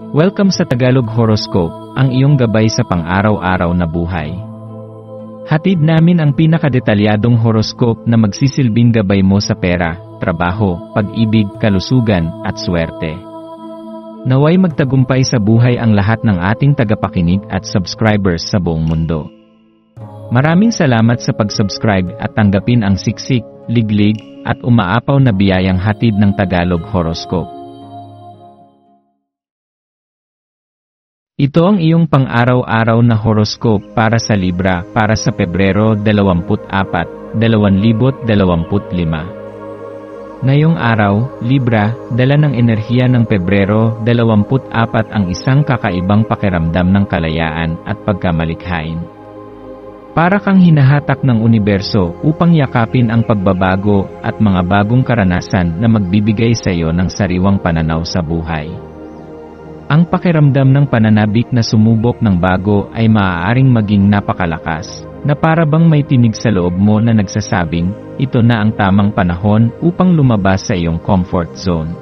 Welcome sa Tagalog Horoscope, ang iyong gabay sa pang-araw-araw na buhay. Hatid namin ang pinakadetalyadong horoscope na magsisilbing gabay mo sa pera, trabaho, pag-ibig, kalusugan, at swerte. Naway magtagumpay sa buhay ang lahat ng ating tagapakinig at subscribers sa buong mundo. Maraming salamat sa pag-subscribe at tanggapin ang siksik, liglig, at umaapaw na biyayang hatid ng Tagalog Horoscope. Ito ang iyong pang-araw-araw na horoscope para sa Libra para sa Pebrero 24, 2025. Ngayong araw, Libra, dala ng enerhiya ng Pebrero 24 ang isang kakaibang pakiramdam ng kalayaan at pagkamalikhain. Para kang hinahatak ng universo upang yakapin ang pagbabago at mga bagong karanasan na magbibigay sa iyo ng sariwang pananaw sa buhay. Ang pakiramdam ng pananabik na sumubok ng bago ay maaaring maging napakalakas, na para bang may tinig sa loob mo na nagsasabing, ito na ang tamang panahon upang lumabas sa iyong comfort zone.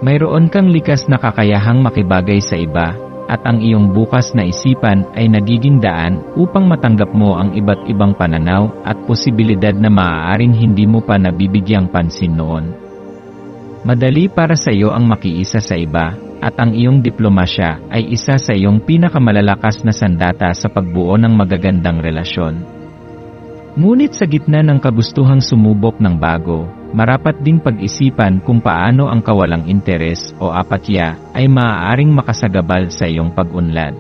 Mayroon kang likas na kakayahang makibagay sa iba, at ang iyong bukas na isipan ay nagiging daan upang matanggap mo ang iba't ibang pananaw at posibilidad na maaaring hindi mo pa nabibigyang pansin noon. Madali para sa iyo ang makiisa sa iba, at ang iyong diplomasya ay isa sa iyong pinakamalalakas na sandata sa pagbuo ng magagandang relasyon. Ngunit sa gitna ng kagustuhang sumubok ng bago, marapat ding pag-isipan kung paano ang kawalang interes o apatya ay maaaring makasagabal sa iyong pag-unlad.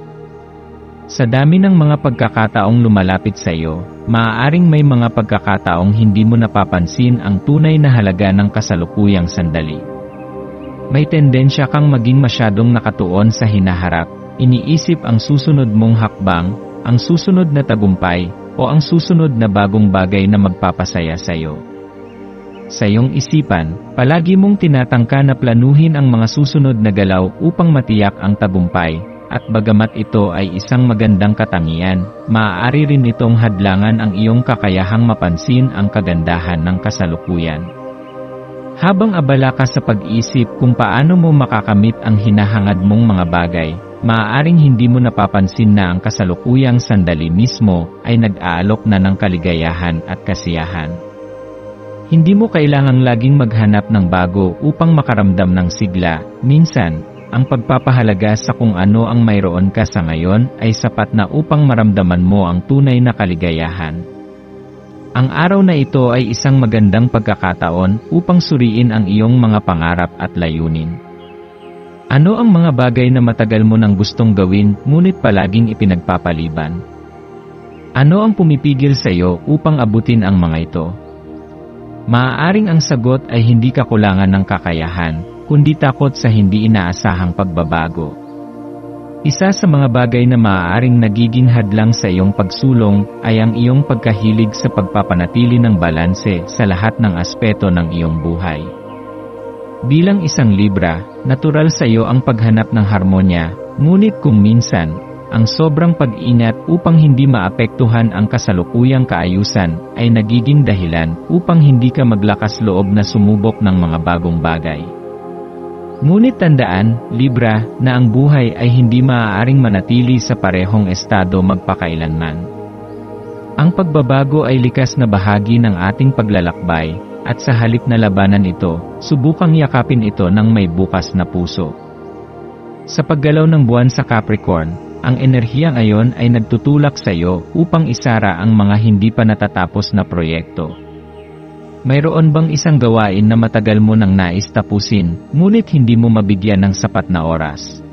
Sa dami ng mga pagkakataong lumalapit sa iyo, maaaring may mga pagkakataong hindi mo napapansin ang tunay na halaga ng kasalukuyang sandali. May tendensya kang maging masyadong nakatuon sa hinaharap, iniisip ang susunod mong hakbang, ang susunod na tagumpay, o ang susunod na bagong bagay na magpapasaya sa iyo. Sa iyong isipan, palagi mong tinatangka na planuhin ang mga susunod na galaw upang matiyak ang tagumpay, at bagamat ito ay isang magandang katangian, maaari rin itong hadlangan ang iyong kakayahang mapansin ang kagandahan ng kasalukuyan. Habang abala ka sa pag-isip kung paano mo makakamit ang hinahangad mong mga bagay, maaaring hindi mo napapansin na ang kasalukuyang sandali mismo ay nag-aalok na ng kaligayahan at kasiyahan. Hindi mo kailangang laging maghanap ng bago upang makaramdam ng sigla. Minsan, ang pagpapahalaga sa kung ano ang mayroon ka sa ngayon ay sapat na upang maramdaman mo ang tunay na kaligayahan. Ang araw na ito ay isang magandang pagkakataon upang suriin ang iyong mga pangarap at layunin. Ano ang mga bagay na matagal mo nang gustong gawin ngunit palaging ipinagpapaliban? Ano ang pumipigil sa iyo upang abutin ang mga ito? Maaaring ang sagot ay hindi kakulangan ng kakayahan, kundi takot sa hindi inaasahang pagbabago. Isa sa mga bagay na maaaring nagiging hadlang sa iyong pagsulong ay ang iyong pagkahilig sa pagpapanatili ng balanse sa lahat ng aspeto ng iyong buhay. Bilang isang Libra, natural sa iyo ang paghanap ng harmonya, ngunit kung minsan, ang sobrang pag-ingat upang hindi maapektuhan ang kasalukuyang kaayusan ay nagiging dahilan upang hindi ka maglakas loob na sumubok ng mga bagong bagay. Ngunit tandaan, Libra, na ang buhay ay hindi maaaring manatili sa parehong estado magpakailanman. Ang pagbabago ay likas na bahagi ng ating paglalakbay, at sa halip na labanan ito, subukang yakapin ito ng may bukas na puso. Sa paggalaw ng buwan sa Capricorn, ang enerhiya ngayon ay nagtutulak sa iyo upang isara ang mga hindi pa natatapos na proyekto. Mayroon bang isang gawain na matagal mo nang nais tapusin, ngunit hindi mo mabigyan ng sapat na oras?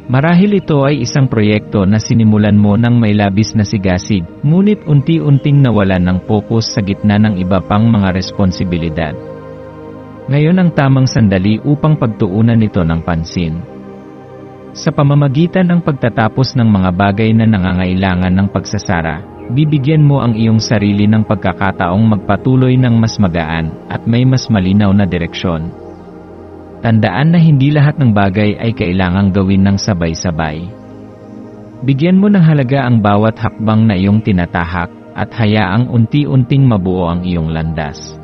Marahil ito ay isang proyekto na sinimulan mo nang may labis na sigasig, ngunit unti-unting nawalan ng pokus sa gitna ng iba pang mga responsibilidad. Ngayon ang tamang sandali upang pagtuunan nito ng pansin. Sa pamamagitan ng pagtatapos ng mga bagay na nangangailangan ng pagsasara, bibigyan mo ang iyong sarili ng pagkakataong magpatuloy ng mas magaan at may mas malinaw na direksyon. Tandaan na hindi lahat ng bagay ay kailangang gawin ng sabay-sabay. Bigyan mo ng halaga ang bawat hakbang na iyong tinatahak at hayaang unti-unting mabuo ang iyong landas.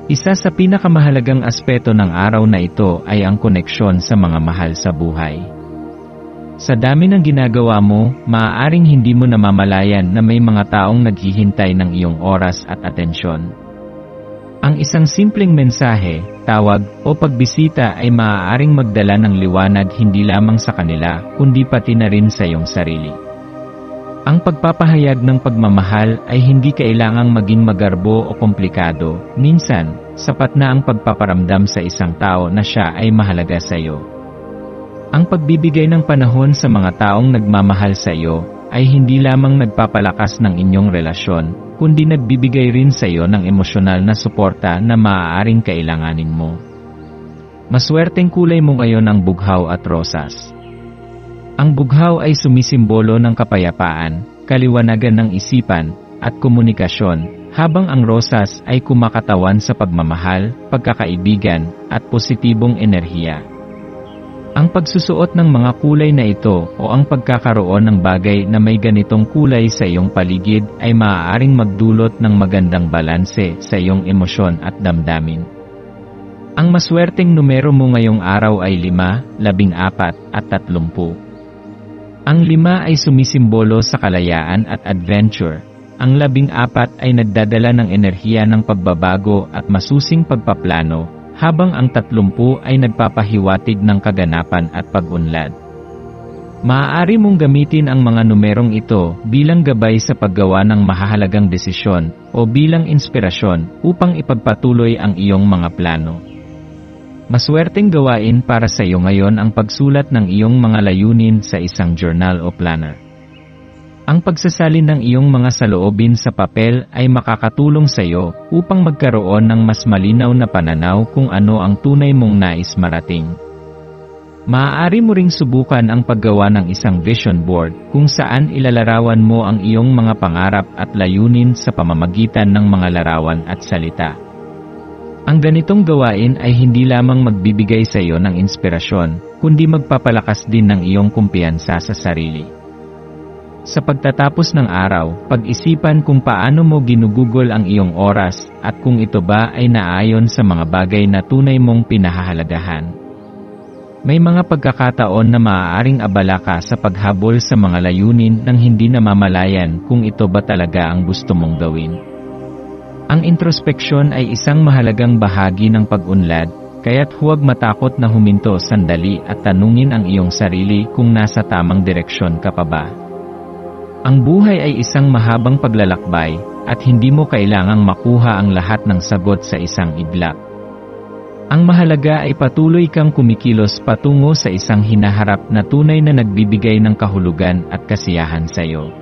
Isa sa pinakamahalagang aspeto ng araw na ito ay ang koneksyon sa mga mahal sa buhay. Sa dami ng ginagawa mo, maaaring hindi mo namamalayan na may mga taong naghihintay ng iyong oras at atensyon. Ang isang simpleng mensahe, tawag, o pagbisita ay maaaring magdala ng liwanag hindi lamang sa kanila, kundi pati na rin sa iyong sarili. Ang pagpapahayag ng pagmamahal ay hindi kailangang maging magarbo o komplikado. Minsan, sapat na ang pagpaparamdam sa isang tao na siya ay mahalaga sa iyo. Ang pagbibigay ng panahon sa mga taong nagmamahal sa iyo ay hindi lamang nagpapalakas ng inyong relasyon, kundi nagbibigay rin sa iyo ng emosyonal na suporta na maaaring kailanganin mo. Maswerteng kulay mo ngayon ang bughaw at rosas. Ang bughaw ay sumisimbolo ng kapayapaan, kaliwanagan ng isipan, at komunikasyon, habang ang rosas ay kumakatawan sa pagmamahal, pagkakaibigan, at positibong enerhiya. Ang pagsusuot ng mga kulay na ito o ang pagkakaroon ng bagay na may ganitong kulay sa iyong paligid ay maaaring magdulot ng magandang balanse sa iyong emosyon at damdamin. Ang maswerteng numero mo ngayong araw ay 5, 14, at 30. Ang 5 ay sumisimbolo sa kalayaan at adventure. Ang 14 ay nagdadala ng enerhiya ng pagbabago at masusing pagpaplano, habang ang 30 ay nagpapahiwatig ng kaganapan at pag-unlad. Maaari mong gamitin ang mga numerong ito bilang gabay sa paggawa ng mahahalagang desisyon o bilang inspirasyon upang ipagpatuloy ang iyong mga plano. Maswerteng gawain para sa iyo ngayon ang pagsulat ng iyong mga layunin sa isang journal o planner. Ang pagsasalin ng iyong mga saloobin sa papel ay makakatulong sa iyo upang magkaroon ng mas malinaw na pananaw kung ano ang tunay mong nais marating. Maaari mo ring subukan ang paggawa ng isang vision board kung saan ilalarawan mo ang iyong mga pangarap at layunin sa pamamagitan ng mga larawan at salita. Ang ganitong gawain ay hindi lamang magbibigay sa iyo ng inspirasyon, kundi magpapalakas din ng iyong kumpiyansa sa sarili. Sa pagtatapos ng araw, pag-isipan kung paano mo ginugugol ang iyong oras at kung ito ba ay naayon sa mga bagay na tunay mong pinahahalagahan. May mga pagkakataon na maaaring abala ka sa paghabol sa mga layunin nang hindi namamalayan kung ito ba talaga ang gusto mong gawin. Ang introspeksyon ay isang mahalagang bahagi ng pag-unlad, kaya't huwag matakot na huminto sandali at tanungin ang iyong sarili kung nasa tamang direksyon ka pa ba. Ang buhay ay isang mahabang paglalakbay, at hindi mo kailangang makuha ang lahat ng sagot sa isang iglap. Ang mahalaga ay patuloy kang kumikilos patungo sa isang hinaharap na tunay na nagbibigay ng kahulugan at kasiyahan sa iyo.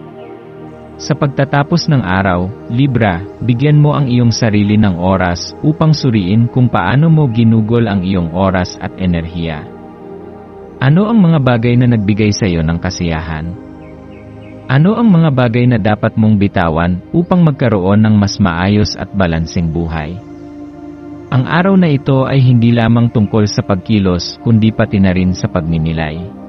Sa pagtatapos ng araw, Libra, bigyan mo ang iyong sarili ng oras upang suriin kung paano mo ginugol ang iyong oras at enerhiya. Ano ang mga bagay na nagbigay sa iyo ng kasiyahan? Ano ang mga bagay na dapat mong bitawan upang magkaroon ng mas maayos at balanseng buhay? Ang araw na ito ay hindi lamang tungkol sa pagkilos kundi pati na rin sa pagninilay.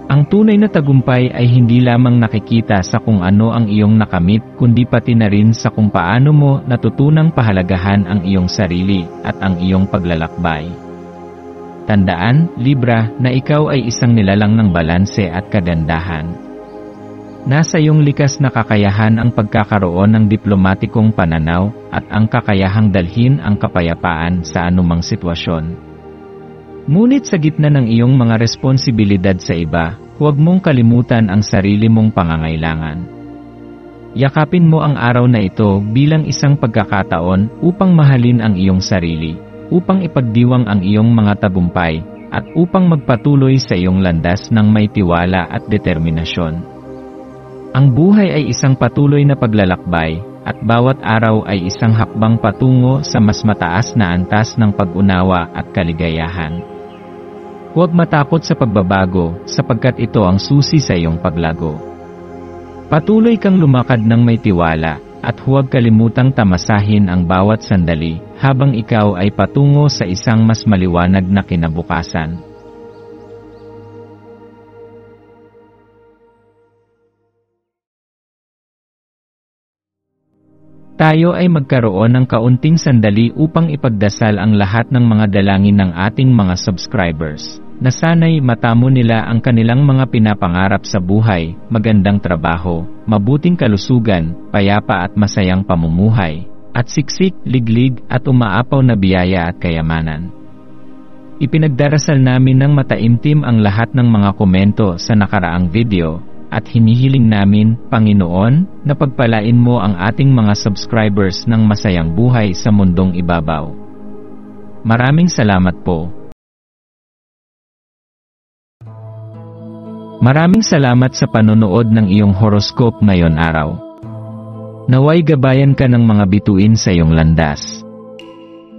Ang tunay na tagumpay ay hindi lamang nakikita sa kung ano ang iyong nakamit kundi pati na rin sa kung paano mo natutunang pahalagahan ang iyong sarili at ang iyong paglalakbay. Tandaan, Libra, na ikaw ay isang nilalang ng balanse at kagandahan. Nasa iyong likas na kakayahan ang pagkakaroon ng diplomatikong pananaw at ang kakayahang dalhin ang kapayapaan sa anumang sitwasyon. Ngunit sa gitna ng iyong mga responsibilidad sa iba, huwag mong kalimutan ang sarili mong pangangailangan. Yakapin mo ang araw na ito bilang isang pagkakataon upang mahalin ang iyong sarili, upang ipagdiwang ang iyong mga tagumpay, at upang magpatuloy sa iyong landas ng may tiwala at determinasyon. Ang buhay ay isang patuloy na paglalakbay, at bawat araw ay isang hakbang patungo sa mas mataas na antas ng pag-unawa at kaligayahan. Huwag matakot sa pagbabago, sapagkat ito ang susi sa iyong paglago. Patuloy kang lumakad ng may tiwala, at huwag kalimutang tamasahin ang bawat sandali, habang ikaw ay patungo sa isang mas maliwanag na kinabukasan. Tayo ay magkaroon ng kaunting sandali upang ipagdasal ang lahat ng mga dalangin ng ating mga subscribers, na sana'y matamo nila ang kanilang mga pinapangarap sa buhay, magandang trabaho, mabuting kalusugan, payapa at masayang pamumuhay, at siksik, liglig at umaapaw na biyaya at kayamanan. Ipinagdarasal namin ng mataimtim ang lahat ng mga komento sa nakaraang video, at hinihiling namin, Panginoon, na pagpalain mo ang ating mga subscribers ng masayang buhay sa mundong ibabaw. Maraming salamat po. Maraming salamat sa panonood ng iyong horoscope ngayon araw. Naway gabayan ka ng mga bituin sa iyong landas.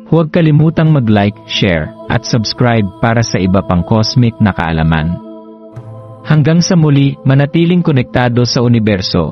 Huwag kalimutang mag-like, share, at subscribe para sa iba pang cosmic na kaalaman. Hanggang sa muli, manatiling konektado sa universo,